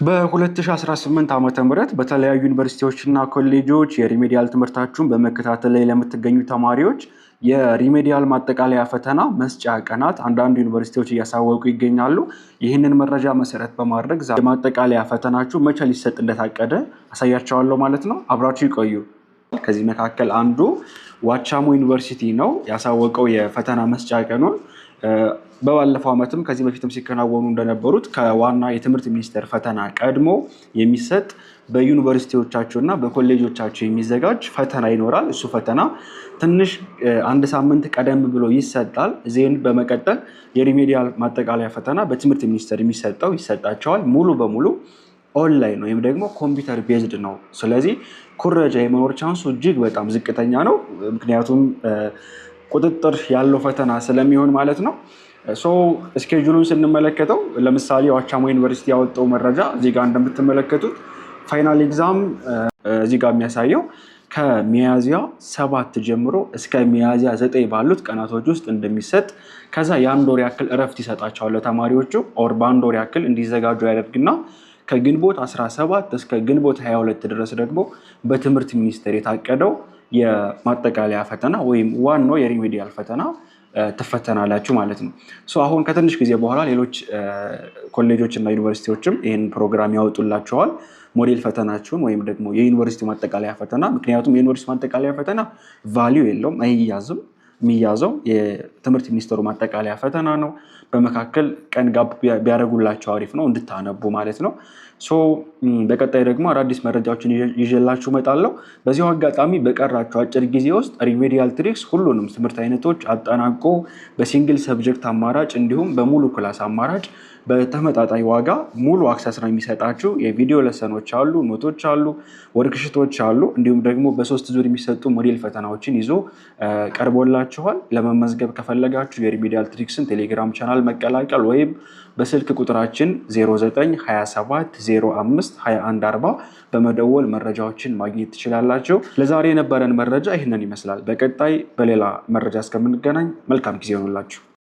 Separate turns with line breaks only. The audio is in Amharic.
በ2018 ዓመተ ምህረት በተለያዩ ዩኒቨርሲቲዎችና ኮሌጆች የሪሜዲያል ትምህርታችሁን በመከታተል ላይ ለምትገኙ ተማሪዎች የሪሜዲያል ማጠቃለያ ፈተና መስጫ ቀናት አንዳንድ ዩኒቨርሲቲዎች እያሳወቁ ይገኛሉ። ይህንን መረጃ መሰረት በማድረግ የማጠቃለያ ፈተናችሁ መቼ ሊሰጥ እንደታቀደ አሳያቸዋለሁ ማለት ነው። አብራችሁ ይቆዩ። ከዚህ መካከል አንዱ ዋቻሞ ዩኒቨርሲቲ ነው ያሳወቀው የፈተና መስጫ ቀኑን። በባለፈው ዓመትም ከዚህ በፊትም ሲከናወኑ እንደነበሩት ከዋና የትምህርት ሚኒስቴር ፈተና ቀድሞ የሚሰጥ በዩኒቨርሲቲዎቻቸውና በኮሌጆቻቸው የሚዘጋጅ ፈተና ይኖራል። እሱ ፈተና ትንሽ አንድ ሳምንት ቀደም ብሎ ይሰጣል። ዜን በመቀጠል የሪሜዲያል ማጠቃለያ ፈተና በትምህርት ሚኒስቴር የሚሰጠው ይሰጣቸዋል። ሙሉ በሙሉ ኦንላይን ወይም ደግሞ ኮምፒውተር ቤዝድ ነው። ስለዚህ ኩረጃ የመኖር ቻንሱ እጅግ በጣም ዝቅተኛ ነው። ምክንያቱም ቁጥጥር ያለው ፈተና ስለሚሆን ማለት ነው። ስኬጁሉን ስንመለከተው ለምሳሌ ዋቻሞ ዩኒቨርሲቲ ያወጣው መረጃ እዚህ ጋር እንደምትመለከቱት ፋይናል ኤግዛም እዚህ ጋር የሚያሳየው ከሚያዝያ 7 ጀምሮ እስከ ሚያዝያ 9 ባሉት ቀናቶች ውስጥ እንደሚሰጥ፣ ከዛ የአንድ ወር ያክል እረፍት ይሰጣቸዋል ለተማሪዎቹ። ኦር በአንድ ወር ያክል እንዲዘጋጁ ያደርግና ከግንቦት 17 እስከ ግንቦት 22 ድረስ ደግሞ በትምህርት ሚኒስቴር የታቀደው የማጠቃለያ ፈተና ወይም ዋናው የሪሜዲያል ፈተና ትፈተናላችሁ ማለት ነው። አሁን ከትንሽ ጊዜ በኋላ ሌሎች ኮሌጆች እና ዩኒቨርሲቲዎችም ይህን ፕሮግራም ያወጡላቸዋል። ሞዴል ፈተናችሁን ወይም ደግሞ የዩኒቨርሲቲ ማጠቃለያ ፈተና። ምክንያቱም የዩኒቨርሲቲ ማጠቃለያ ፈተና ቫሊዩ የለውም፣ አይያዝም። የሚያዘው የትምህርት ሚኒስቴሩ ማጠቃለያ ፈተና ነው። በመካከል ቀን ጋብ ቢያደርጉላቸው አሪፍ ነው እንድታነቡ ማለት ነው። በቀጣይ ደግሞ አዳዲስ መረጃዎችን ይዤላችሁ እመጣለሁ። በዚሁ አጋጣሚ በቀራችሁ አጭር ጊዜ ውስጥ ሪሜዲያል ትሪክስ ሁሉንም ትምህርት አይነቶች አጠናቆ በሲንግል ሰብጀክት አማራጭ እንዲሁም በሙሉ ክላስ አማራጭ በተመጣጣኝ ዋጋ ሙሉ አክሰስ ነው የሚሰጣችሁ። የቪዲዮ ለሰኖች አሉ፣ ኖቶች አሉ፣ ወርክሽቶች አሉ። እንዲሁም ደግሞ በ3 ዙር የሚሰጡ ሞዴል ፈተናዎችን ይዞ ቀርቦላችኋል። ለመመዝገብ ከፈለጋችሁ የሪሜዲያል ትሪክስን ቴሌግራም ቻናል መቀላቀል ወይም በስልክ ቁጥራችን 0927052140 በመደወል መረጃዎችን ማግኘት ትችላላችሁ። ለዛሬ የነበረን መረጃ ይህንን ይመስላል። በቀጣይ በሌላ መረጃ እስከምንገናኝ መልካም ጊዜ ይሆንላችሁ።